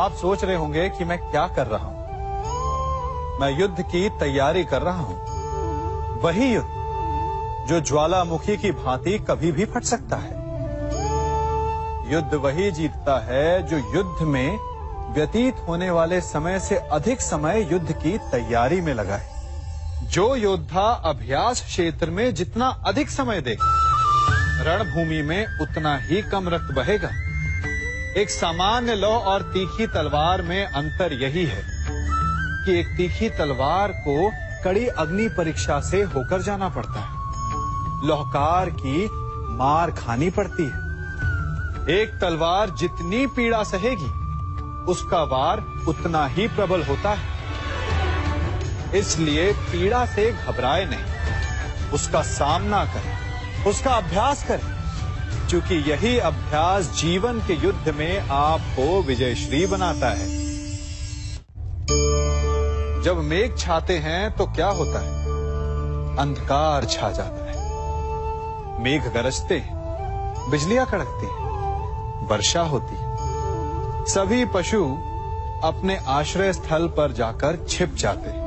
आप सोच रहे होंगे कि मैं क्या कर रहा हूं। मैं युद्ध की तैयारी कर रहा हूं। वही युद्ध जो ज्वालामुखी की भांति कभी भी फट सकता है। युद्ध वही जीतता है जो युद्ध में व्यतीत होने वाले समय से अधिक समय युद्ध की तैयारी में लगाए। जो योद्धा अभ्यास क्षेत्र में जितना अधिक समय देगा, रणभूमि में उतना ही कम रक्त बहेगा। एक सामान्य लौह और तीखी तलवार में अंतर यही है कि एक तीखी तलवार को कड़ी अग्नि परीक्षा से होकर जाना पड़ता है। लौहकार की मार खानी पड़ती है। एक तलवार जितनी पीड़ा सहेगी, उसका वार उतना ही प्रबल होता है। इसलिए पीड़ा से घबराए नहीं, उसका सामना करें, उसका अभ्यास करें, क्योंकि यही अभ्यास जीवन के युद्ध में आपको विजयश्री बनाता है। जब मेघ छाते हैं तो क्या होता है? अंधकार छा जाता है। मेघ गरजते हैं, बिजलियां कड़कती हैं, वर्षा होती है। सभी पशु अपने आश्रय स्थल पर जाकर छिप जाते हैं।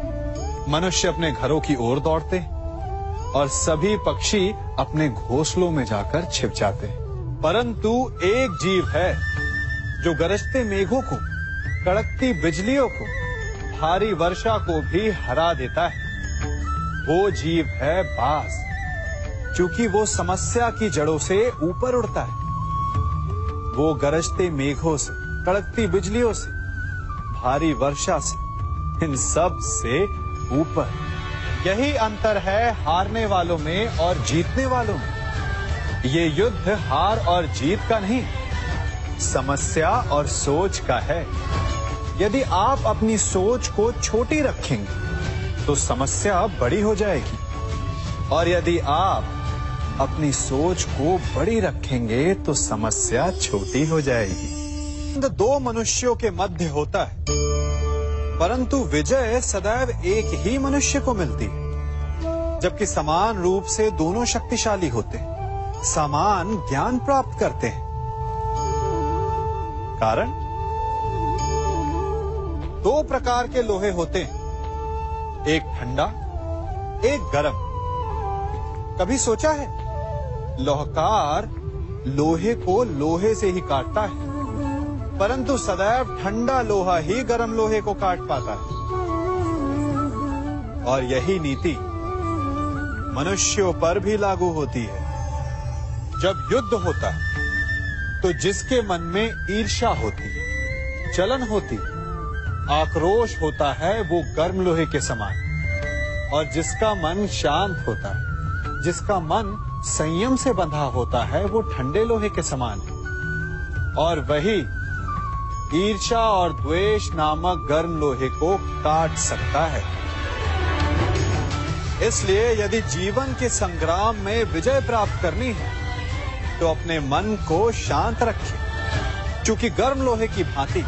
मनुष्य अपने घरों की ओर दौड़ते हैं और सभी पक्षी अपने घोंसलों में जाकर छिप जाते हैं। परंतु एक जीव है जो गरजते मेघों को, कड़कती बिजलियों को, भारी वर्षा को भी हरा देता है। वो जीव है बाज, क्योंकि वो समस्या की जड़ों से ऊपर उड़ता है। वो गरजते मेघों से, कड़कती बिजलियों से, भारी वर्षा से, इन सब से ऊपर। यही अंतर है हारने वालों में और जीतने वालों में। ये युद्ध हार और जीत का नहीं, समस्या और सोच का है। यदि आप अपनी सोच को छोटी रखेंगे तो समस्या बड़ी हो जाएगी, और यदि आप अपनी सोच को बड़ी रखेंगे तो समस्या छोटी हो जाएगी। दो मनुष्यों के मध्य होता है, परंतु विजय सदैव एक ही मनुष्य को मिलती है। जबकि समान रूप से दोनों शक्तिशाली होते हैं, समान ज्ञान प्राप्त करते हैं। कारण दो प्रकार के लोहे होते हैं, एक ठंडा, एक गर्म। कभी सोचा है? लौहकार लोहे को लोहे से ही काटता है, परंतु सदैव ठंडा लोहा ही गर्म लोहे को काट पाता है। और यही नीति मनुष्यों पर भी लागू होती है। जब युद्ध होता है तो जिसके मन में ईर्ष्या होती है, जलन होती है, आक्रोश होता है, वो गर्म लोहे के समान। और जिसका मन शांत होता है, जिसका मन संयम से बंधा होता है, वो ठंडे लोहे के समान है। और वही ईर्ष्या और द्वेष नामक गर्म लोहे को काट सकता है। इसलिए यदि जीवन के संग्राम में विजय प्राप्त करनी है तो अपने मन को शांत रखें, क्योंकि गर्म लोहे की भांति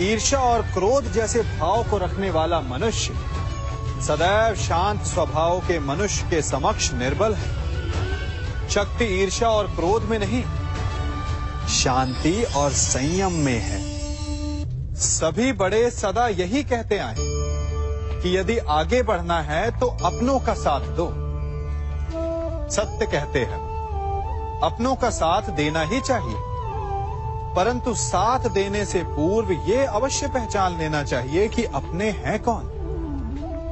ईर्ष्या और क्रोध जैसे भाव को रखने वाला मनुष्य सदैव शांत स्वभाव के मनुष्य के समक्ष निर्बल है। शक्ति ईर्ष्या और क्रोध में नहीं, शांति और संयम में है। सभी बड़े सदा यही कहते आए कि यदि आगे बढ़ना है तो अपनों का साथ दो। सत्य कहते हैं, अपनों का साथ देना ही चाहिए, परंतु साथ देने से पूर्व ये अवश्य पहचान लेना चाहिए कि अपने हैं कौन।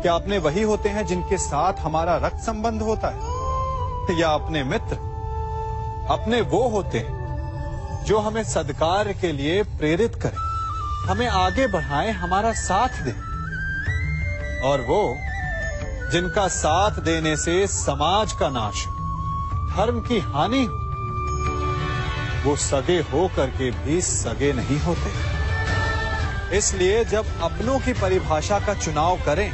क्या अपने वही होते हैं जिनके साथ हमारा रक्त संबंध होता है, या अपने मित्र? अपने वो होते हैं जो हमें सद्कार्य के लिए प्रेरित करें, हमें आगे बढ़ाएं, हमारा साथ दें। और वो जिनका साथ देने से समाज का नाश, धर्म की हानि हो, वो सगे हो करके भी सगे नहीं होते। इसलिए जब अपनों की परिभाषा का चुनाव करें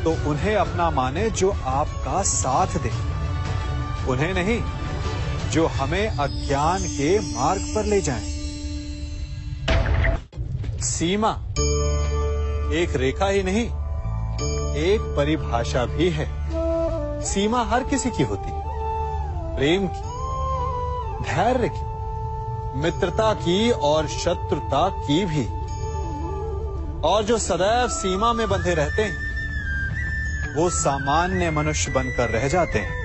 तो उन्हें अपना माने जो आपका साथ दे, उन्हें नहीं जो हमें अज्ञान के मार्ग पर ले जाएं। सीमा एक रेखा ही नहीं, एक परिभाषा भी है। सीमा हर किसी की होती है, प्रेम की, धैर्य की, मित्रता की और शत्रुता की भी। और जो सदैव सीमा में बंधे रहते हैं वो सामान्य मनुष्य बनकर रह जाते हैं,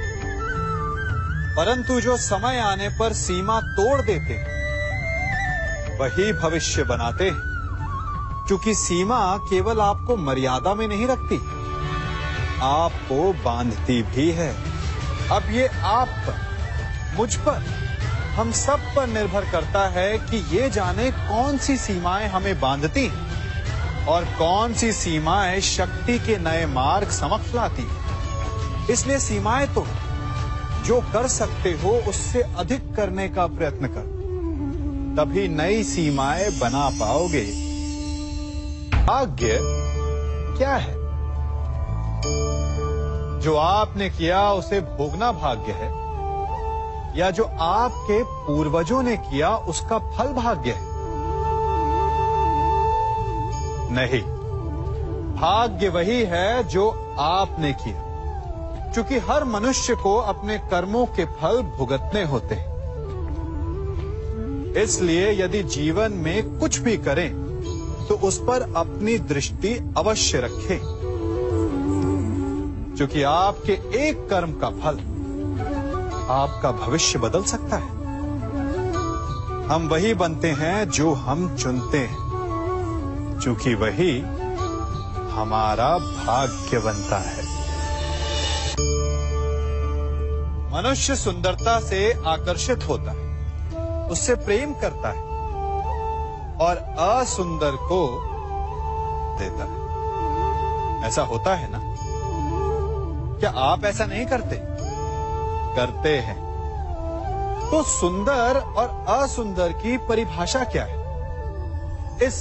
परंतु जो समय आने पर सीमा तोड़ देते हैं वही भविष्य बनाते हैं, क्योंकि सीमा केवल आपको मर्यादा में नहीं रखती, आपको बांधती भी है। अब ये आप पर, मुझ पर, हम सब पर निर्भर करता है कि ये जाने कौन सी सीमाएं हमें बांधती हैं और कौन सी सीमाएं शक्ति के नए मार्ग समक्ष लाती हैं। इसलिए सीमाएं तो जो कर सकते हो उससे अधिक करने का प्रयत्न करो, तभी नई सीमाएं बना पाओगे। भाग्य क्या है? जो आपने किया उसे भोगना भाग्य है, या जो आपके पूर्वजों ने किया उसका फल भाग्य है? नहीं, भाग्य वही है जो आपने किया, क्योंकि हर मनुष्य को अपने कर्मों के फल भुगतने होते हैं। इसलिए यदि जीवन में कुछ भी करें तो उस पर अपनी दृष्टि अवश्य रखें, क्योंकि आपके एक कर्म का फल आपका भविष्य बदल सकता है। हम वही बनते हैं जो हम चुनते हैं, क्योंकि वही हमारा भाग्य बनता है। मनुष्य सुंदरता से आकर्षित होता है, उससे प्रेम करता है और असुंदर को देता है। ऐसा होता है ना? क्या आप ऐसा नहीं करते? करते हैं। तो सुंदर और असुंदर की परिभाषा क्या है? इस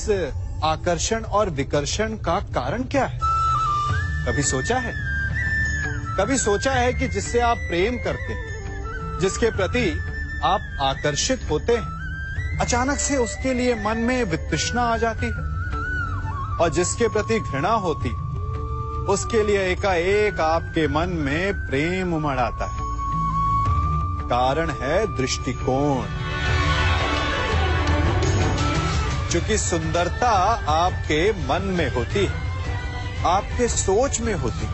आकर्षण और विकर्षण का कारण क्या है? कभी सोचा है? कभी सोचा है कि जिससे आप प्रेम करते हैं, जिसके प्रति आप आकर्षित होते हैं, अचानक से उसके लिए मन में वितृष्णा आ जाती है, और जिसके प्रति घृणा होती उसके लिए एकाएक आपके मन में प्रेम उमड़ आता है। कारण है दृष्टिकोण। क्योंकि सुंदरता आपके मन में होती है, आपके सोच में होती है,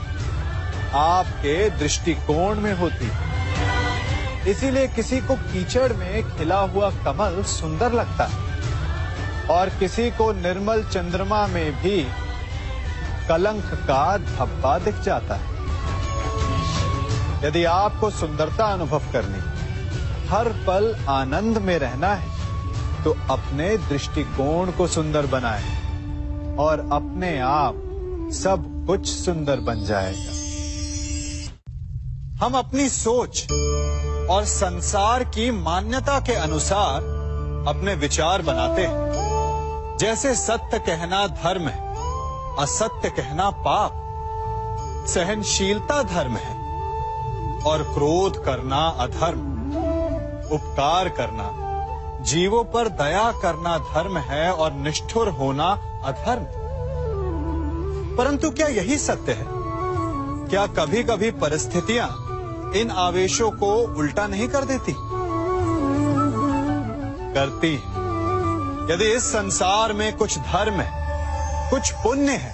आपके दृष्टिकोण में होती है। इसीलिए किसी को कीचड़ में खिला हुआ कमल सुंदर लगता है और किसी को निर्मल चंद्रमा में भी कलंक का धब्बा दिख जाता है। यदि आपको सुंदरता अनुभव करनी, हर पल आनंद में रहना है, तो अपने दृष्टिकोण को सुंदर बनाएं और अपने आप सब कुछ सुंदर बन जाएगा। हम अपनी सोच और संसार की मान्यता के अनुसार अपने विचार बनाते हैं। जैसे सत्य कहना धर्म है, असत्य कहना पाप, सहनशीलता धर्म है और क्रोध करना अधर्म, उपकार करना, जीवों पर दया करना धर्म है और निष्ठुर होना अधर्म। परंतु क्या यही सत्य है? क्या कभी कभी परिस्थितियां इन आवेशों को उल्टा नहीं कर देती? करती हैं। यदि इस संसार में कुछ धर्म है, कुछ पुण्य है,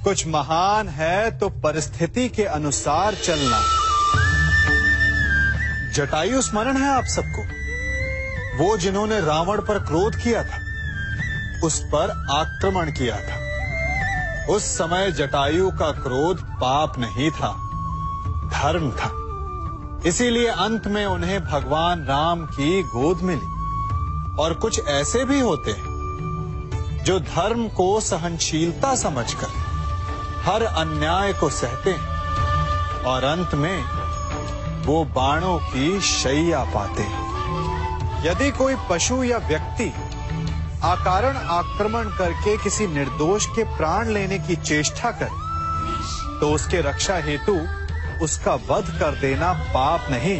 कुछ महान है, तो परिस्थिति के अनुसार चलना। जटायु स्मरण है आप सबको, वो जिन्होंने रावण पर क्रोध किया था, उस पर आक्रमण किया था। उस समय जटायु का क्रोध पाप नहीं था, धर्म था। इसीलिए अंत में उन्हें भगवान राम की गोद मिली। और कुछ ऐसे भी होते हैं जो धर्म को सहनशीलता समझकर हर अन्याय को सहते हैं और अंत में वो बाणों की शैया पाते हैं। यदि कोई पशु या व्यक्ति अकारण आक्रमण करके किसी निर्दोष के प्राण लेने की चेष्टा करे, तो उसके रक्षा हेतु उसका वध कर देना पाप नहीं,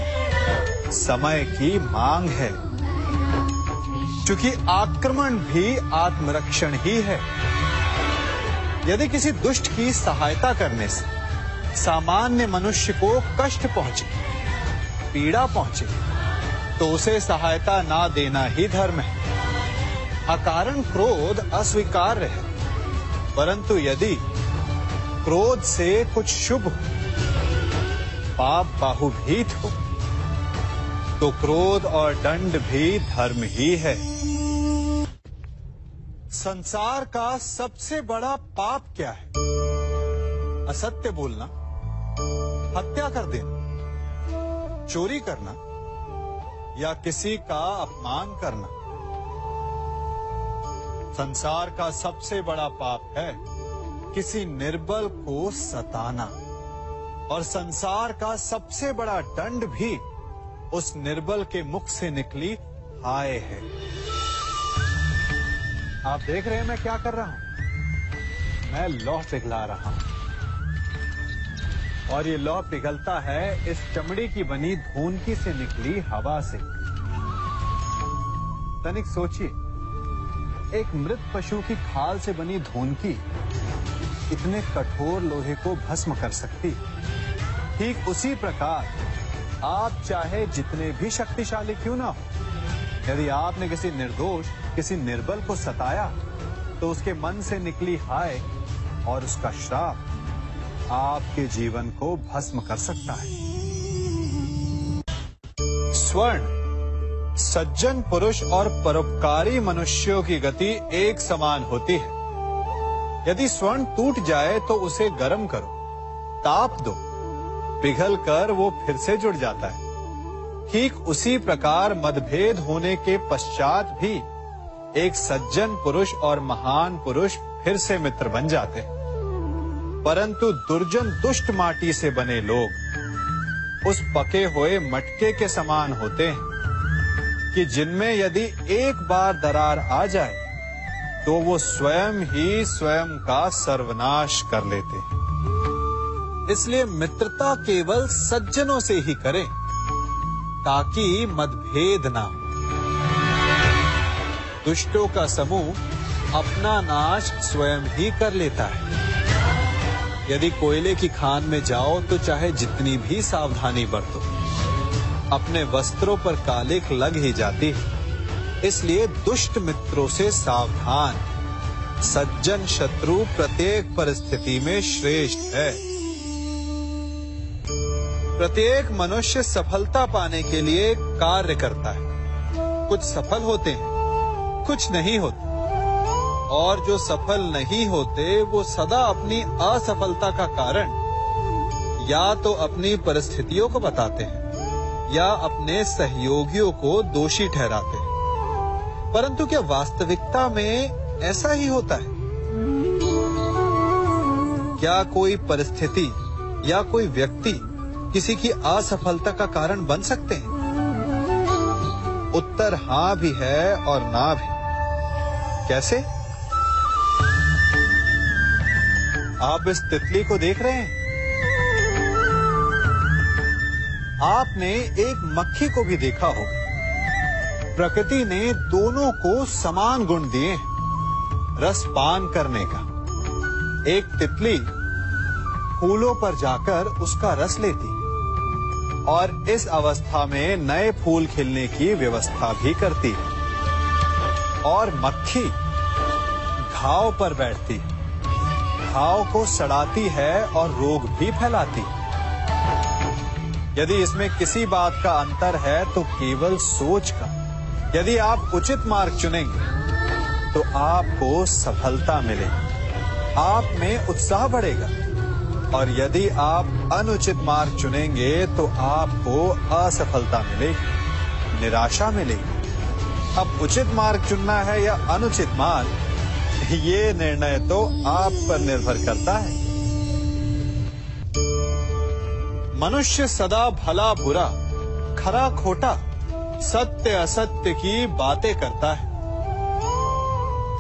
समय की मांग है। क्योंकि आक्रमण भी आत्मरक्षण ही है। यदि किसी दुष्ट की सहायता करने से सामान्य मनुष्य को कष्ट पहुंचे, पीड़ा पहुंचे, तो उसे सहायता ना देना ही धर्म है। अकारण क्रोध अस्वीकार्य है, परंतु यदि क्रोध से कुछ शुभ हो, पाप बाहुभीत हो, तो क्रोध और दंड भी धर्म ही है। संसार का सबसे बड़ा पाप क्या है? असत्य बोलना, हत्या कर देना, चोरी करना या किसी का अपमान करना। संसार का सबसे बड़ा पाप है किसी निर्बल को सताना, और संसार का सबसे बड़ा दंड भी उस निर्बल के मुख से निकली हाय है। आप देख रहे हैं मैं क्या कर रहा हूं? मैं लौह पिघला रहा हूं, और ये लौह पिघलता है इस चमड़ी की बनी धूनकी से निकली हवा से। तनिक सोचिए, एक मृत पशु की खाल से बनी धूनकी इतने कठोर लोहे को भस्म कर सकती। ठीक उसी प्रकार आप चाहे जितने भी शक्तिशाली क्यों ना हो, यदि आपने किसी निर्दोष, किसी निर्बल को सताया, तो उसके मन से निकली हाय और उसका श्राप आपके जीवन को भस्म कर सकता है। स्वर्ण सज्जन पुरुष और परोपकारी मनुष्यों की गति एक समान होती है। यदि स्वर्ण टूट जाए तो उसे गर्म करो, ताप दो, पिघल कर वो फिर से जुड़ जाता है। ठीक उसी प्रकार मतभेद होने के पश्चात भी एक सज्जन पुरुष और महान पुरुष फिर से मित्र बन जाते हैं। परंतु दुर्जन दुष्ट माटी से बने लोग उस पके हुए मटके के समान होते हैं कि जिनमें यदि एक बार दरार आ जाए तो वो स्वयं ही स्वयं का सर्वनाश कर लेते हैं। इसलिए मित्रता केवल सज्जनों से ही करें ताकि मतभेद ना हो। दुष्टों का समूह अपना नाश स्वयं ही कर लेता है। यदि कोयले की खान में जाओ तो चाहे जितनी भी सावधानी बरतो, अपने वस्त्रों पर कालिख लग ही जाती है। इसलिए दुष्ट मित्रों से सावधान। सज्जन शत्रु प्रत्येक परिस्थिति में श्रेष्ठ है। प्रत्येक मनुष्य सफलता पाने के लिए कार्य करता है। कुछ सफल होते हैं, कुछ नहीं होते, और जो सफल नहीं होते वो सदा अपनी असफलता का कारण या तो अपनी परिस्थितियों को बताते हैं या अपने सहयोगियों को दोषी ठहराते हैं। परंतु क्या वास्तविकता में ऐसा ही होता है? क्या कोई परिस्थिति या कोई व्यक्ति किसी की असफलता का कारण बन सकते हैं? उत्तर हां भी है और ना भी। कैसे? आप इस तितली को देख रहे हैं? आपने एक मक्खी को भी देखा होगा। प्रकृति ने दोनों को समान गुण दिए हैं रस पान करने का। एक तितली फूलों पर जाकर उसका रस लेती और इस अवस्था में नए फूल खिलने की व्यवस्था भी करती है, और मक्खी घाव पर बैठती है, घाव को सड़ाती है और रोग भी फैलाती है। यदि इसमें किसी बात का अंतर है तो केवल सोच का। यदि आप उचित मार्ग चुनेंगे तो आपको सफलता मिलेगी, आप में उत्साह बढ़ेगा, और यदि आप अनुचित मार्ग चुनेंगे तो आपको असफलता मिलेगी, निराशा मिलेगी। अब उचित मार्ग चुनना है या अनुचित मार्ग, ये निर्णय तो आप पर निर्भर करता है। मनुष्य सदा भला बुरा, खरा खोटा, सत्य असत्य की बातें करता है।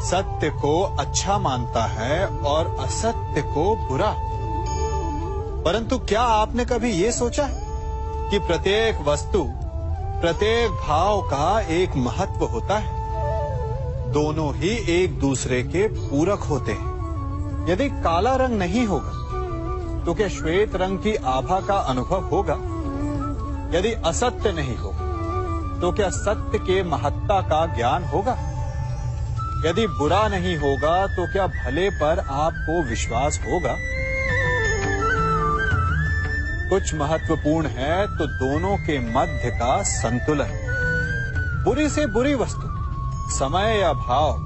सत्य को अच्छा मानता है और असत्य को बुरा। परंतु क्या आपने कभी ये सोचा है कि प्रत्येक वस्तु, प्रत्येक भाव का एक महत्व होता है? दोनों ही एक दूसरे के पूरक होते हैं। यदि काला रंग नहीं होगा तो क्या श्वेत रंग की आभा का अनुभव होगा? यदि असत्य नहीं होगा तो क्या सत्य के महत्ता का ज्ञान होगा? यदि बुरा नहीं होगा तो क्या भले पर आपको विश्वास होगा? कुछ महत्वपूर्ण है तो दोनों के मध्य का संतुलन। बुरी से बुरी वस्तु, समय या भाव,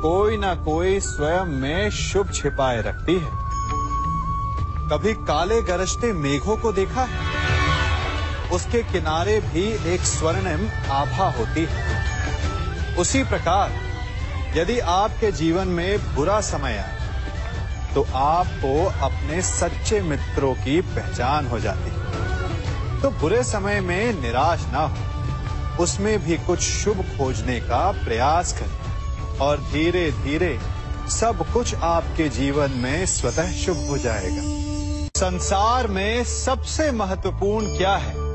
कोई ना कोई स्वयं में शुभ छिपाए रखती है। कभी काले गरजते मेघों को देखा है? उसके किनारे भी एक स्वर्णिम आभा होती है। उसी प्रकार यदि आपके जीवन में बुरा समय आए तो आपको अपने सच्चे मित्रों की पहचान हो जाती है। तो बुरे समय में निराश ना हो, उसमें भी कुछ शुभ खोजने का प्रयास करें और धीरे धीरे सब कुछ आपके जीवन में स्वतः शुभ हो जाएगा। संसार में सबसे महत्वपूर्ण क्या है?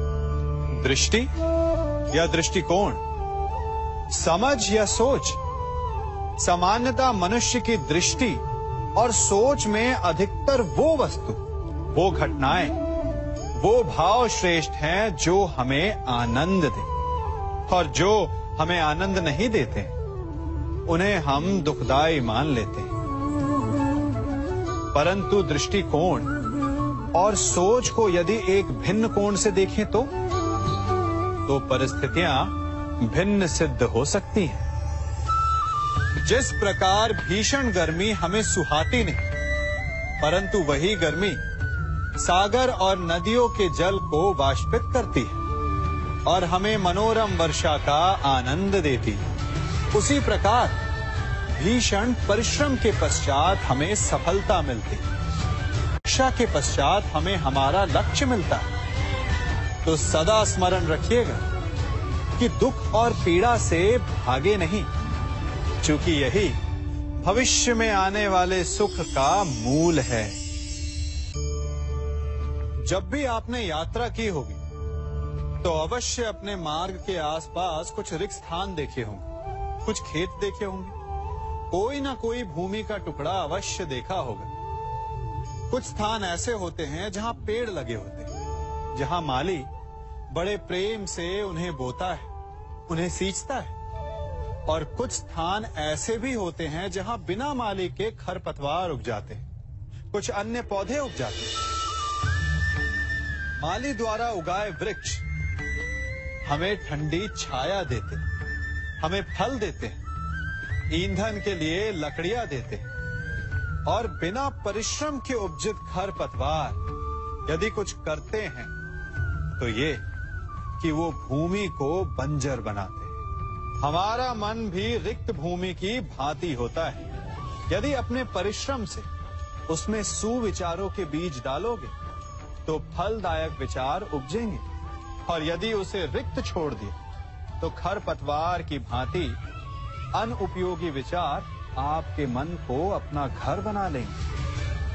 दृष्टि या दृष्टिकोण, समझ या सोच? सामान्यतः मनुष्य की दृष्टि और सोच में अधिकतर वो वस्तु, वो घटनाएं, वो भाव श्रेष्ठ हैं जो हमें आनंद दे, और जो हमें आनंद नहीं देते उन्हें हम दुखदाई मान लेते हैं। परंतु दृष्टिकोण और सोच को यदि एक भिन्न कोण से देखें तो परिस्थितियां भिन्न सिद्ध हो सकती हैं। जिस प्रकार भीषण गर्मी हमें सुहाती नहीं, परंतु वही गर्मी सागर और नदियों के जल को वाष्पित करती है और हमें मनोरम वर्षा का आनंद देती है, उसी प्रकार भीषण परिश्रम के पश्चात हमें सफलता मिलती है। वर्षा के पश्चात हमें हमारा लक्ष्य मिलता है। तो सदा स्मरण रखिएगा कि दुख और पीड़ा से भागे नहीं, क्योंकि यही भविष्य में आने वाले सुख का मूल है। जब भी आपने यात्रा की होगी तो अवश्य अपने मार्ग के आसपास कुछ रिक्त स्थान देखे होंगे, कुछ खेत देखे होंगे, कोई ना कोई भूमि का टुकड़ा अवश्य देखा होगा। कुछ स्थान ऐसे होते हैं जहां पेड़ लगे होते हैं, जहां माली बड़े प्रेम से उन्हें बोता है, उन्हें सींचता है। और कुछ स्थान ऐसे भी होते हैं जहां बिना माली के खरपतवार उग जाते हैं, कुछ अन्य पौधे उग जाते हैं। माली द्वारा उगाए वृक्ष हमें ठंडी छाया देते हैं, हमें फल देते हैं, ईंधन के लिए लकड़ियां देते हैं। और बिना परिश्रम के उपजित खरपतवार यदि कुछ करते हैं तो ये कि वो भूमि को बंजर बनाते हैं। हमारा मन भी रिक्त भूमि की भांति होता है। यदि अपने परिश्रम से उसमें सुविचारों के बीज डालोगे तो फलदायक विचार उपजेंगे, और यदि उसे रिक्त छोड़ दिया तो खरपतवार की भांति अनुपयोगी विचार आपके मन को अपना घर बना लेंगे,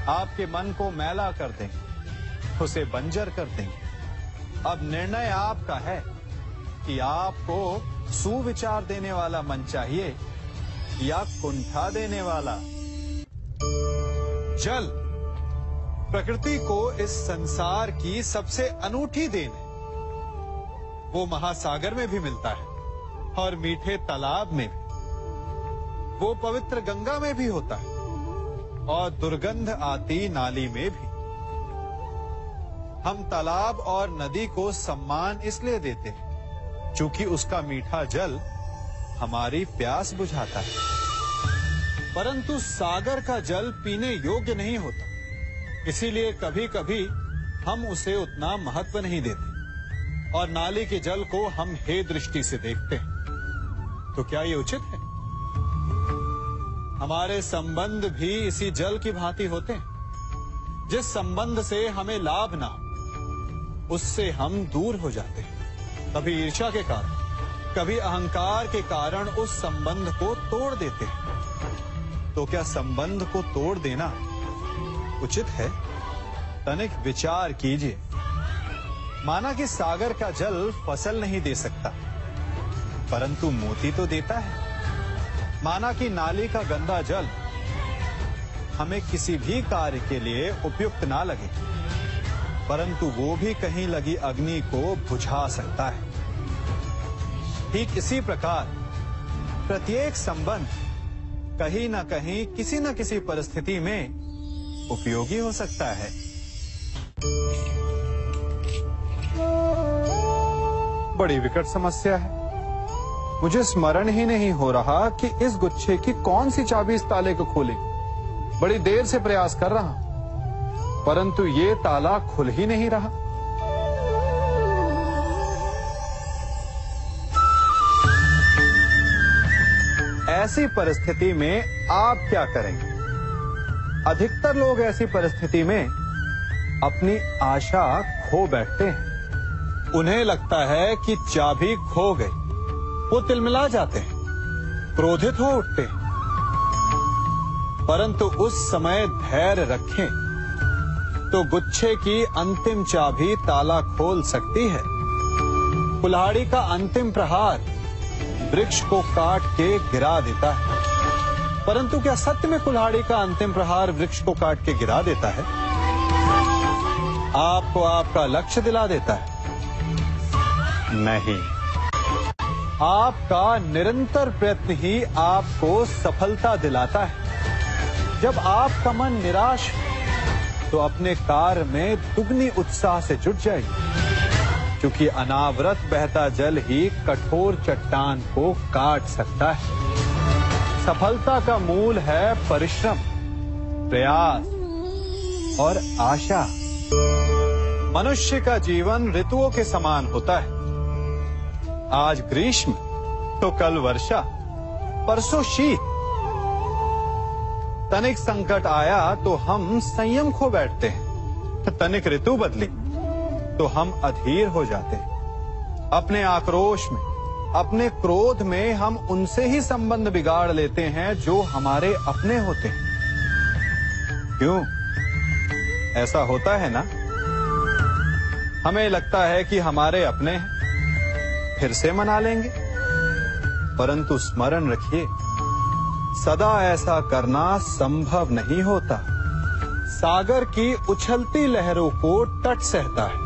आपके मन को मैला कर देंगे, उसे बंजर कर देंगे। अब निर्णय आपका है कि आपको सुविचार देने वाला मन चाहिए या कुंठा देने वाला। जल प्रकृति को इस संसार की सबसे अनूठी देन है। वो महासागर में भी मिलता है और मीठे तालाब में भी, वो पवित्र गंगा में भी होता है और दुर्गंध आती नाली में भी। हम तालाब और नदी को सम्मान इसलिए देते हैं क्योंकि उसका मीठा जल हमारी प्यास बुझाता है। परंतु सागर का जल पीने योग्य नहीं होता, इसीलिए कभी कभी हम उसे उतना महत्व नहीं देते और नाली के जल को हम हे दृष्टि से देखते हैं। तो क्या ये उचित है? हमारे संबंध भी इसी जल की भांति होते हैं। जिस संबंध से हमें लाभ ना हो उससे हम दूर हो जाते हैं। कभी ईर्ष्या के कारण, कभी अहंकार के कारण उस संबंध को तोड़ देते हैं। तो क्या संबंध को तोड़ देना उचित है? तनिक विचार कीजिए। माना कि सागर का जल फसल नहीं दे सकता, परंतु मोती तो देता है। माना कि नाली का गंदा जल हमें किसी भी कार्य के लिए उपयुक्त ना लगे, परंतु वो भी कहीं लगी अग्नि को बुझा सकता है। ठीक इसी प्रकार प्रत्येक संबंध कहीं ना कहीं किसी न किसी परिस्थिति में उपयोगी हो सकता है। बड़ी विकट समस्या है। मुझे स्मरण ही नहीं हो रहा कि इस गुच्छे की कौन सी चाबी इस ताले को खोलेगी। बड़ी देर से प्रयास कर रहा हूं, परंतु ये ताला खुल ही नहीं रहा। ऐसी परिस्थिति में आप क्या करेंगे? अधिकतर लोग ऐसी परिस्थिति में अपनी आशा खो बैठते हैं। उन्हें लगता है कि चाबी खो गई। वो तिलमिला जाते हैं, क्रोधित हो उठते हैं। परंतु उस समय धैर्य रखें तो गुच्छे की अंतिम चाबी ताला खोल सकती है। कुल्हाड़ी का अंतिम प्रहार वृक्ष को काट के गिरा देता है, परंतु क्या सत्य में कुल्हाड़ी का अंतिम प्रहार वृक्ष को काट के गिरा देता है? आपको आपका लक्ष्य दिला देता है? नहीं। आपका निरंतर प्रयत्न ही आपको सफलता दिलाता है। जब आपका मन निराश है तो अपने कार्य में दुगनी उत्साह से जुट जाइए, क्योंकि अनावरत बहता जल ही कठोर चट्टान को काट सकता है। सफलता का मूल है परिश्रम, प्रयास और आशा। मनुष्य का जीवन ऋतुओं के समान होता है। आज ग्रीष्म तो कल वर्षा, परसों शीत। तनिक संकट आया तो हम संयम खो बैठते हैं। तनिक ऋतु बदली तो हम अधीर हो जाते हैं। अपने आक्रोश में, अपने क्रोध में हम उनसे ही संबंध बिगाड़ लेते हैं जो हमारे अपने होते हैं। क्यों ऐसा होता है ना? हमें लगता है कि हमारे अपने हैं, फिर से मना लेंगे, परंतु स्मरण रखिए, सदा ऐसा करना संभव नहीं होता। सागर की उछलती लहरों को तट सहता है,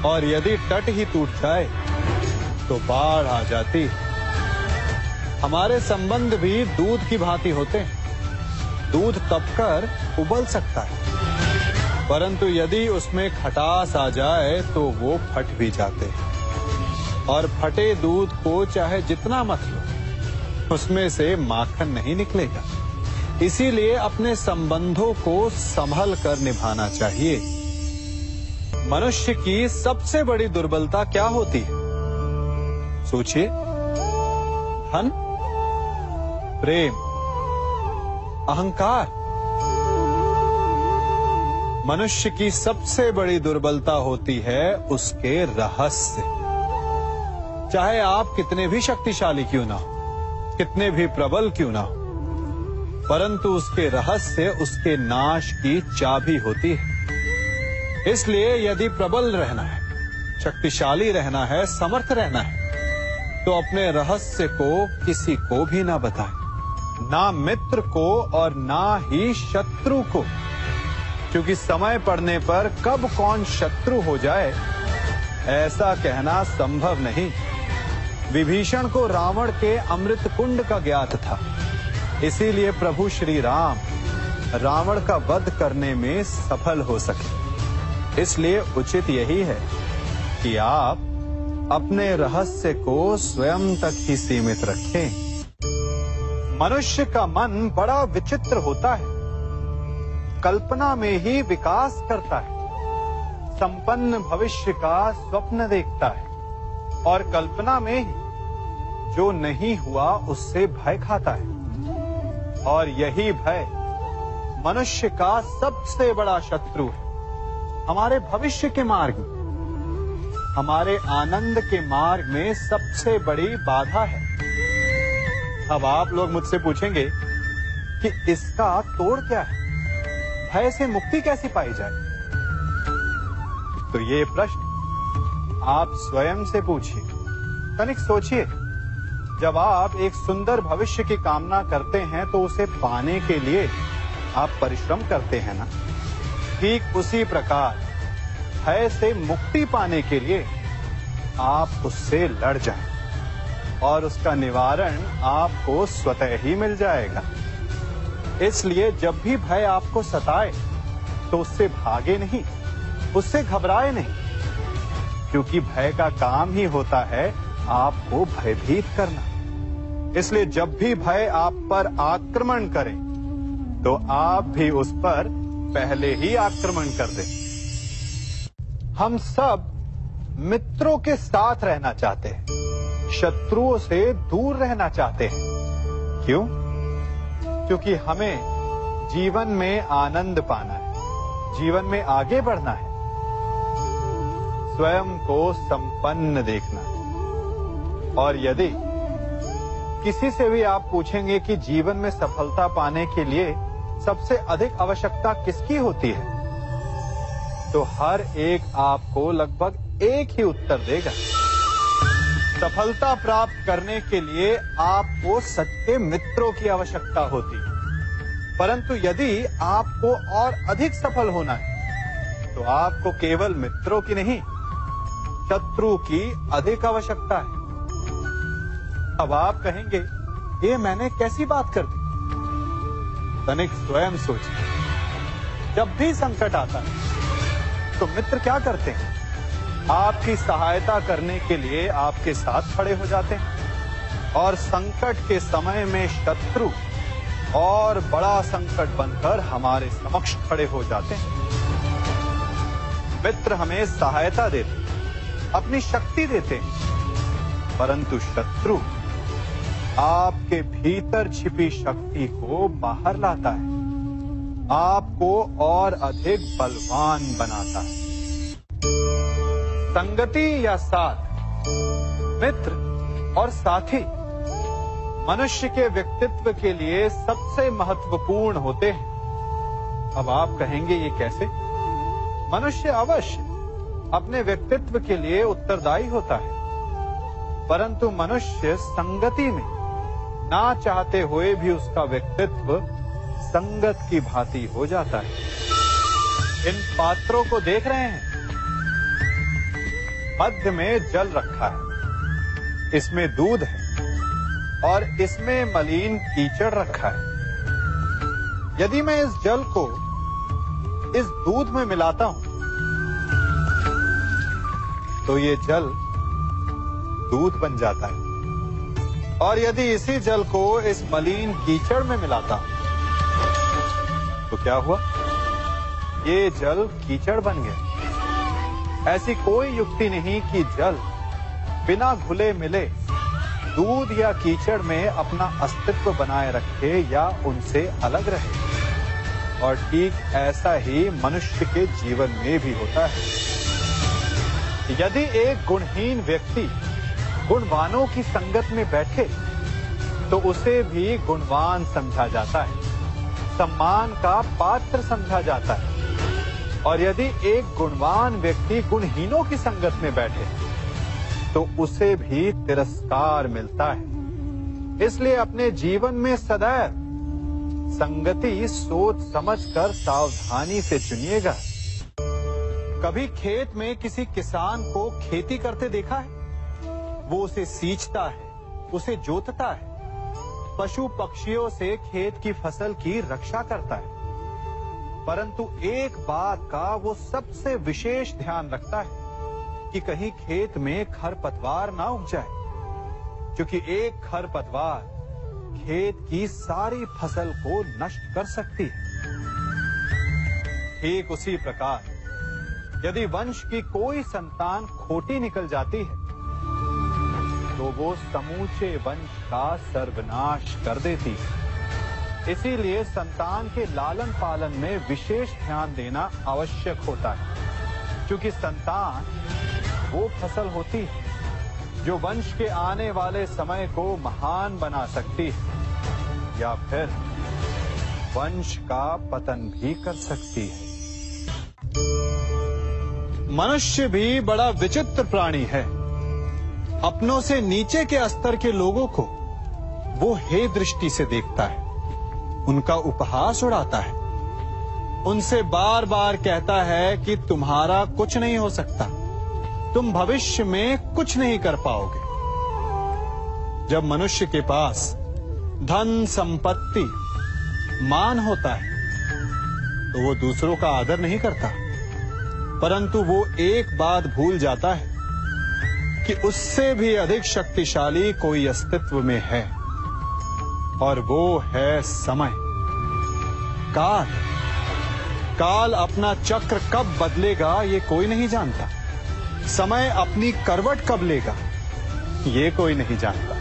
और यदि तट ही टूट जाए तो बाढ़ आ जाती। हमारे संबंध भी दूध की भांति होते हैं। दूध तपकर उबल सकता है, परंतु यदि उसमें खटास आ जाए तो वो फट भी जाते हैं। और फटे दूध को चाहे जितना मत लो, उसमें से माखन नहीं निकलेगा। इसीलिए अपने संबंधों को संभल कर निभाना चाहिए। मनुष्य की सबसे बड़ी दुर्बलता क्या होती है? सोचिए। धन, प्रेम, अहंकार। मनुष्य की सबसे बड़ी दुर्बलता होती है उसके रहस्य। चाहे आप कितने भी शक्तिशाली क्यों ना हो, कितने भी प्रबल क्यों ना हो, परंतु उसके रहस्य उसके नाश की चाबी होती है। इसलिए यदि प्रबल रहना है, शक्तिशाली रहना है, समर्थ रहना है, तो अपने रहस्य को किसी को भी ना बताएं, ना मित्र को और ना ही शत्रु को, क्योंकि समय पड़ने पर कब कौन शत्रु हो जाए ऐसा कहना संभव नहीं। विभीषण को रावण के अमृत कुंड का ज्ञात था, इसीलिए प्रभु श्री राम रावण का वध करने में सफल हो सके। इसलिए उचित यही है कि आप अपने रहस्य को स्वयं तक ही सीमित रखें। मनुष्य का मन बड़ा विचित्र होता है, कल्पना में ही विकास करता है, संपन्न भविष्य का स्वप्न देखता है और कल्पना में ही जो नहीं हुआ उससे भय खाता है। और यही भय मनुष्य का सबसे बड़ा शत्रु है। हमारे भविष्य के मार्ग में, हमारे आनंद के मार्ग में सबसे बड़ी बाधा है। अब आप लोग मुझसे पूछेंगे कि इसका तोड़ क्या है, भय से मुक्ति कैसे पाई जाए? तो ये प्रश्न आप स्वयं से पूछिए। तनिक सोचिए, जब आप एक सुंदर भविष्य की कामना करते हैं तो उसे पाने के लिए आप परिश्रम करते हैं ना? ठीक उसी प्रकार भय से मुक्ति पाने के लिए आप उससे लड़ जाएं। और उसका निवारण आपको स्वतः ही मिल जाएगा। इसलिए जब भी भय आपको सताए तो उससे भागे नहीं, उससे घबराए नहीं, क्योंकि भय का काम ही होता है आपको भयभीत करना। इसलिए जब भी भय आप पर आक्रमण करे तो आप भी उस पर पहले ही आक्रमण कर दें। हम सब मित्रों के साथ रहना चाहते हैं, शत्रुओं से दूर रहना चाहते हैं। क्यों? क्योंकि हमें जीवन में आनंद पाना है, जीवन में आगे बढ़ना है, स्वयं को संपन्न देखना है। और यदि किसी से भी आप पूछेंगे कि जीवन में सफलता पाने के लिए सबसे अधिक आवश्यकता किसकी होती है, तो हर एक आपको लगभग एक ही उत्तर देगा। सफलता प्राप्त करने के लिए आपको सच्चे मित्रों की आवश्यकता होती है। परंतु यदि आपको और अधिक सफल होना है तो आपको केवल मित्रों की नहीं, शत्रु की अधिक आवश्यकता है। अब आप कहेंगे, ये मैंने कैसी बात कर दी? तनिक स्वयं सोचिए। जब भी संकट आता है तो मित्र क्या करते हैं? आपकी सहायता करने के लिए आपके साथ खड़े हो जाते हैं। और संकट के समय में शत्रु और बड़ा संकट बनकर हमारे समक्ष खड़े हो जाते हैं। मित्र हमें सहायता देते, अपनी शक्ति देते हैं, परंतु शत्रु आपके भीतर छिपी शक्ति को बाहर लाता है, आपको और अधिक बलवान बनाता है। संगति या साथ, मित्र और साथी मनुष्य के व्यक्तित्व के लिए सबसे महत्वपूर्ण होते हैं। अब आप कहेंगे, ये कैसे? मनुष्य अवश्य अपने व्यक्तित्व के लिए उत्तरदायी होता है, परंतु मनुष्य संगति में ना चाहते हुए भी उसका व्यक्तित्व संगत की भांति हो जाता है। इन पात्रों को देख रहे हैं, मध्य में जल रखा है, इसमें दूध है और इसमें मलिन कीचड़ रखा है। यदि मैं इस जल को इस दूध में मिलाता हूं तो ये जल दूध बन जाता है, और यदि इसी जल को इस मलिन कीचड़ में मिलाता हूं तो क्या हुआ? ये जल कीचड़ बन गया। ऐसी कोई युक्ति नहीं कि जल बिना घुले मिले दूध या कीचड़ में अपना अस्तित्व बनाए रखे या उनसे अलग रहे। और ठीक ऐसा ही मनुष्य के जीवन में भी होता है। यदि एक गुणहीन व्यक्ति गुणवानों की संगत में बैठे तो उसे भी गुणवान समझा जाता है, सम्मान का पात्र समझा जाता है। और यदि एक गुणवान व्यक्ति गुणहीनों की संगत में बैठे तो उसे भी तिरस्कार मिलता है। इसलिए अपने जीवन में सदैव संगति सोच समझकर सावधानी से चुनिएगा। कभी खेत में किसी किसान को खेती करते देखा है? वो उसे सींचता है, उसे जोतता है, पशु पक्षियों से खेत की फसल की रक्षा करता है, परंतु एक बात का वो सबसे विशेष ध्यान रखता है कि कहीं खेत में खरपतवार ना उग जाए, क्योंकि एक खरपतवार खेत की सारी फसल को नष्ट कर सकती है। ठीक उसी प्रकार यदि वंश की कोई संतान खोटी निकल जाती है तो वो समूचे वंश का सर्वनाश कर देती है। इसीलिए संतान के लालन पालन में विशेष ध्यान देना आवश्यक होता है, क्योंकि संतान वो फसल होती है जो वंश के आने वाले समय को महान बना सकती है या फिर वंश का पतन भी कर सकती है। मनुष्य भी बड़ा विचित्र प्राणी है। अपनों से नीचे के स्तर के लोगों को वो हे दृष्टि से देखता है, उनका उपहास उड़ाता है, उनसे बार बार कहता है कि तुम्हारा कुछ नहीं हो सकता, तुम भविष्य में कुछ नहीं कर पाओगे। जब मनुष्य के पास धन, संपत्ति, मान होता है तो वो दूसरों का आदर नहीं करता, परंतु वो एक बात भूल जाता है कि उससे भी अधिक शक्तिशाली कोई अस्तित्व में है, और वो है समय। काल। काल अपना चक्र कब बदलेगा ये कोई नहीं जानता। समय अपनी करवट कब लेगा ये कोई नहीं जानता।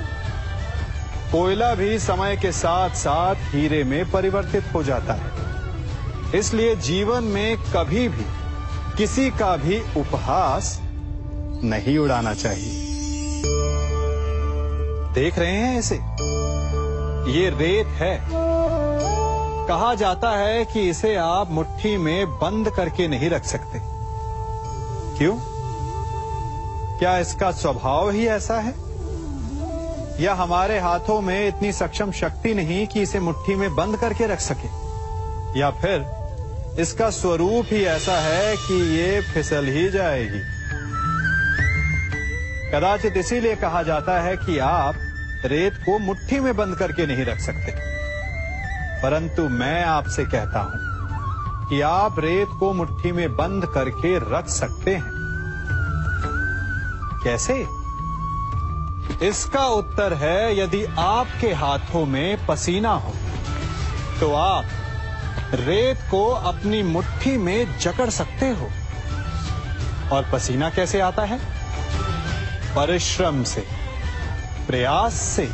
कोयला भी समय के साथ साथ हीरे में परिवर्तित हो जाता है। इसलिए जीवन में कभी भी किसी का भी उपहास नहीं उड़ाना चाहिए। देख रहे हैं इसे? ये रेत है। कहा जाता है कि इसे आप मुट्ठी में बंद करके नहीं रख सकते। क्यों? क्या इसका स्वभाव ही ऐसा है, या हमारे हाथों में इतनी सक्षम शक्ति नहीं कि इसे मुट्ठी में बंद करके रख सके, या फिर इसका स्वरूप ही ऐसा है कि ये फिसल ही जाएगी। कदाचित इसीलिए कहा जाता है कि आप रेत को मुट्ठी में बंद करके नहीं रख सकते, परंतु मैं आपसे कहता हूं कि आप रेत को मुट्ठी में बंद करके रख सकते हैं। कैसे? इसका उत्तर है, यदि आपके हाथों में पसीना हो तो आप रेत को अपनी मुट्ठी में जकड़ सकते हो। और पसीना कैसे आता है? परिश्रम से, प्रयास से।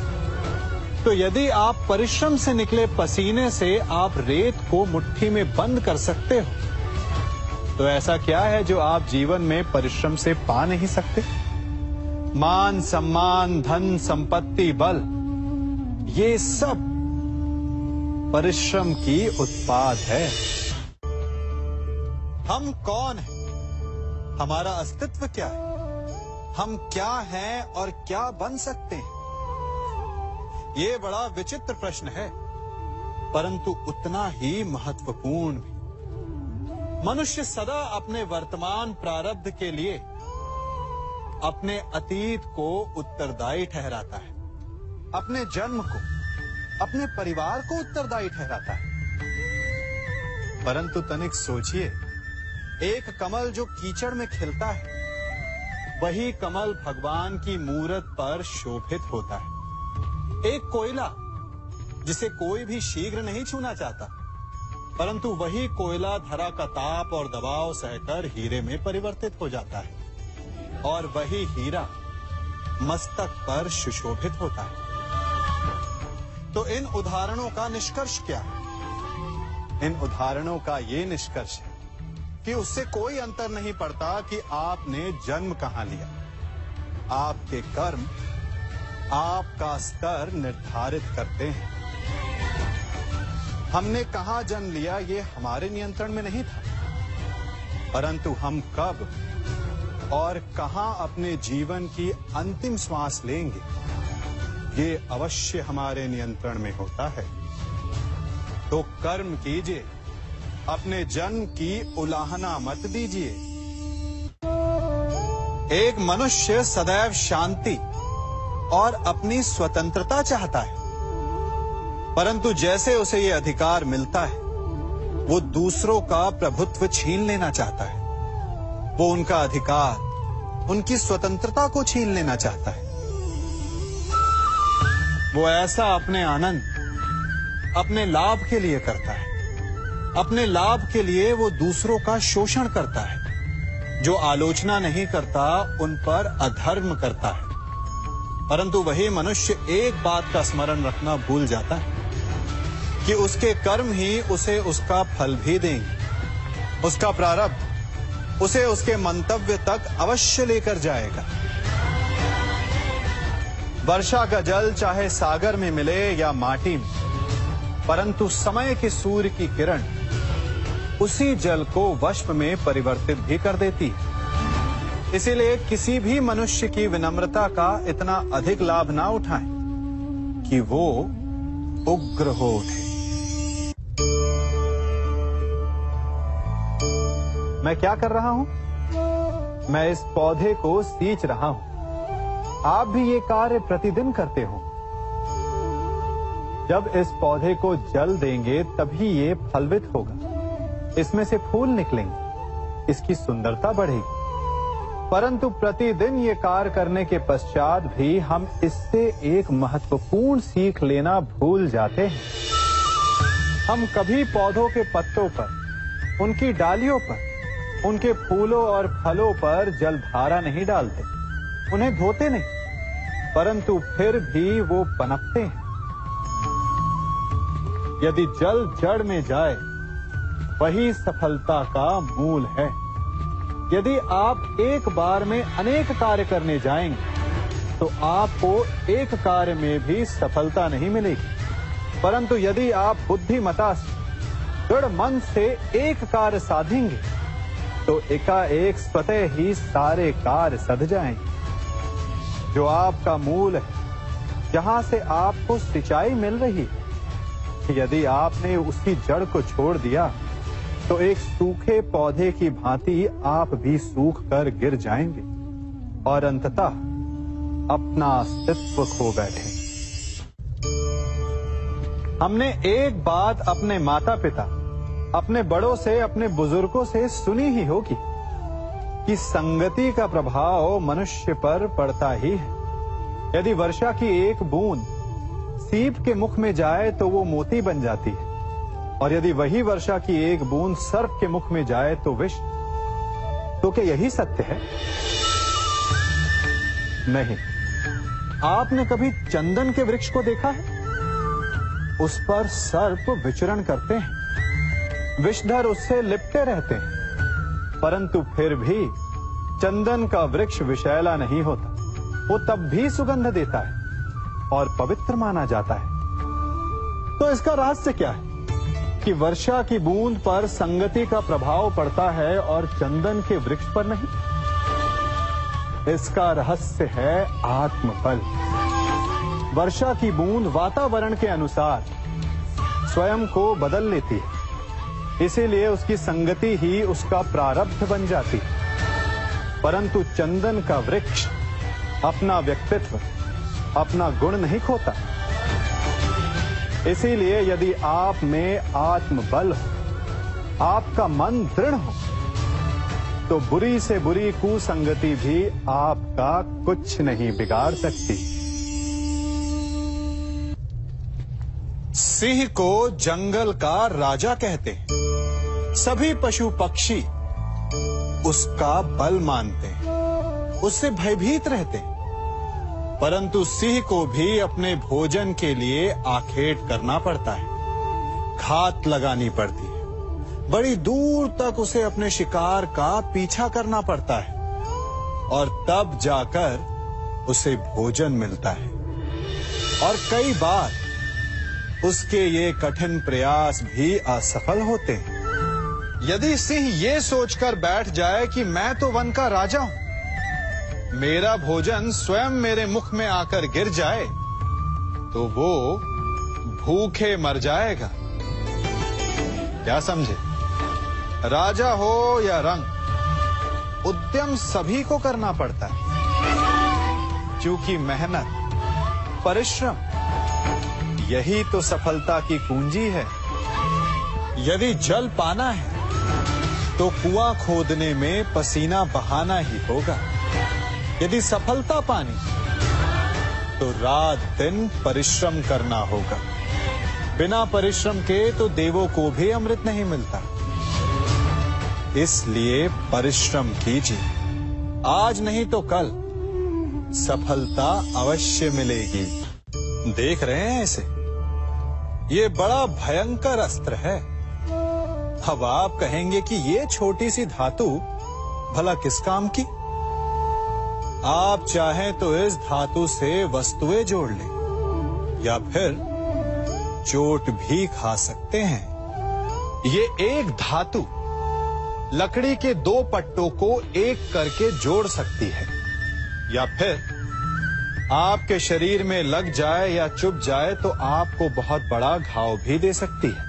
तो यदि आप परिश्रम से निकले पसीने से आप रेत को मुट्ठी में बंद कर सकते हो, तो ऐसा क्या है जो आप जीवन में परिश्रम से पा नहीं सकते? मान, सम्मान, धन, संपत्ति, बल, ये सब परिश्रम की उत्पाद है। हम कौन हैं? हमारा अस्तित्व क्या है? हम क्या हैं और क्या बन सकते हैं? ये बड़ा विचित्र प्रश्न है, परंतु उतना ही महत्वपूर्ण भी। मनुष्य सदा अपने वर्तमान प्रारब्ध के लिए अपने अतीत को उत्तरदायी ठहराता है, अपने जन्म को, अपने परिवार को उत्तरदायी ठहराता है। परंतु तनिक सोचिए, एक कमल जो कीचड़ में खिलता है, वही कमल भगवान की मूरत पर शोभित होता है। एक कोयला जिसे कोई भी शीघ्र नहीं छूना चाहता, परंतु वही कोयला धरा का ताप और दबाव सहकर हीरे में परिवर्तित हो जाता है, और वही हीरा मस्तक पर सुशोभित होता है। तो इन उदाहरणों का निष्कर्ष क्या है? इन उदाहरणों का ये निष्कर्ष है कि उससे कोई अंतर नहीं पड़ता कि आपने जन्म कहां लिया। आपके कर्म आपका स्तर निर्धारित करते हैं। हमने कहां जन्म लिया ये हमारे नियंत्रण में नहीं था, परंतु हम कब और कहां अपने जीवन की अंतिम श्वास लेंगे ये अवश्य हमारे नियंत्रण में होता है। तो कर्म कीजिए, अपने जन्म की उलाहना मत दीजिए। एक मनुष्य सदैव शांति और अपनी स्वतंत्रता चाहता है, परंतु जैसे उसे ये अधिकार मिलता है, वो दूसरों का प्रभुत्व छीन लेना चाहता है। वो उनका अधिकार, उनकी स्वतंत्रता को छीन लेना चाहता है। वो ऐसा अपने आनंद, अपने लाभ के लिए करता है। अपने लाभ के लिए वो दूसरों का शोषण करता है। जो आलोचना नहीं करता उन पर अधर्म करता है। परंतु वही मनुष्य एक बात का स्मरण रखना भूल जाता है कि उसके कर्म ही उसे उसका फल भी देंगे। उसका प्रारब्ध उसे उसके मंतव्य तक अवश्य लेकर जाएगा। वर्षा का जल चाहे सागर में मिले या माटी में, परंतु समय के सूर्य की किरण उसी जल को वष्प में परिवर्तित भी कर देती है। इसीलिए किसी भी मनुष्य की विनम्रता का इतना अधिक लाभ ना उठाएं कि वो उग्र हो उठे। मैं क्या कर रहा हूं? मैं इस पौधे को सींच रहा हूं। आप भी ये कार्य प्रतिदिन करते हो। जब इस पौधे को जल देंगे तभी ये फलवित होगा, इसमें से फूल निकलेंगे, इसकी सुंदरता बढ़ेगी। परंतु प्रतिदिन ये कार्य करने के पश्चात भी हम इससे एक महत्वपूर्ण सीख लेना भूल जाते हैं। हम कभी पौधों के पत्तों पर, उनकी डालियों पर, उनके फूलों और फलों पर जलधारा नहीं डालते, उन्हें धोते नहीं, परंतु फिर भी वो पनपते हैं। यदि जल जड़ में जाए, वही सफलता का मूल है। यदि आप एक बार में अनेक कार्य करने जाएंगे, तो आपको एक कार्य में भी सफलता नहीं मिलेगी। परंतु यदि आप बुद्धिमता से, दृढ़ मन से एक कार्य साधेंगे, तो एकाएक स्वतः ही सारे कार्य सध जाएंगे। जो आपका मूल है, जहां से आपको सिंचाई मिल रही है, यदि आपने उसकी जड़ को छोड़ दिया, तो एक सूखे पौधे की भांति आप भी सूख कर गिर जाएंगे और अंततः अपना अस्तित्व खो बैठे। हमने एक बात अपने माता पिता, अपने बड़ों से, अपने बुजुर्गों से सुनी ही होगी कि संगति का प्रभाव मनुष्य पर पड़ता ही है। यदि वर्षा की एक बूंद सीप के मुख में जाए तो वो मोती बन जाती है, और यदि वही वर्षा की एक बूंद सर्प के मुख में जाए तो विष। तो क्या यही सत्य है? नहीं। आपने कभी चंदन के वृक्ष को देखा है? उस पर सर्प विचरण करते हैं, विषधर उससे लिपटे रहते हैं, परंतु फिर भी चंदन का वृक्ष विषैला नहीं होता। वो तब भी सुगंध देता है और पवित्र माना जाता है। तो इसका रहस्य क्या है कि वर्षा की बूंद पर संगति का प्रभाव पड़ता है और चंदन के वृक्ष पर नहीं? इसका रहस्य है आत्मबल। वर्षा की बूंद वातावरण के अनुसार स्वयं को बदल लेती है, इसीलिए उसकी संगति ही उसका प्रारब्ध बन जाती है। परंतु चंदन का वृक्ष अपना व्यक्तित्व, अपना गुण नहीं खोता। इसीलिए यदि आप में आत्मबल हो, आपका मन दृढ़ हो, तो बुरी से बुरी कुसंगति भी आपका कुछ नहीं बिगाड़ सकती। सिंह को जंगल का राजा कहते हैं। सभी पशु पक्षी उसका बल मानते हैं, उससे भयभीत रहते हैं। परंतु सिंह को भी अपने भोजन के लिए आखेट करना पड़ता है, घात लगानी पड़ती है, बड़ी दूर तक उसे अपने शिकार का पीछा करना पड़ता है, और तब जाकर उसे भोजन मिलता है। और कई बार उसके ये कठिन प्रयास भी असफल होते हैं। यदि सिंह ये सोचकर बैठ जाए कि मैं तो वन का राजा हूं, मेरा भोजन स्वयं मेरे मुख में आकर गिर जाए, तो वो भूखे मर जाएगा। क्या समझे? राजा हो या रंक, उद्यम सभी को करना पड़ता है, क्योंकि मेहनत, परिश्रम यही तो सफलता की कुंजी है। यदि जल पाना है तो कुआं खोदने में पसीना बहाना ही होगा। यदि सफलता पानी तो रात दिन परिश्रम करना होगा। बिना परिश्रम के तो देवों को भी अमृत नहीं मिलता। इसलिए परिश्रम कीजिए, आज नहीं तो कल सफलता अवश्य मिलेगी। देख रहे हैं इसे? ये बड़ा भयंकर अस्त्र है। अब आप कहेंगे कि ये छोटी सी धातु भला किस काम की? आप चाहें तो इस धातु से वस्तुएं जोड़ लें, या फिर चोट भी खा सकते हैं। ये एक धातु लकड़ी के दो पट्टों को एक करके जोड़ सकती है, या फिर आपके शरीर में लग जाए या चुभ जाए तो आपको बहुत बड़ा घाव भी दे सकती है।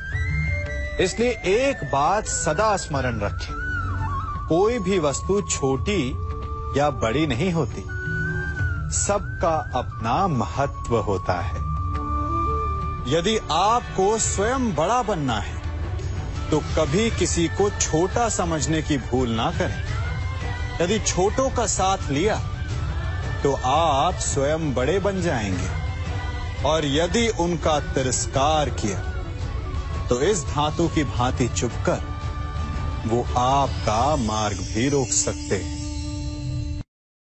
इसलिए एक बात सदा स्मरण रखें, कोई भी वस्तु छोटी या बड़ी नहीं होती, सबका अपना महत्व होता है। यदि आपको स्वयं बड़ा बनना है तो कभी किसी को छोटा समझने की भूल ना करें। यदि छोटों का साथ लिया तो आप स्वयं बड़े बन जाएंगे, और यदि उनका तिरस्कार किया तो इस धातु की भांति चुपकर वो आपका मार्ग भी रोक सकते हैं।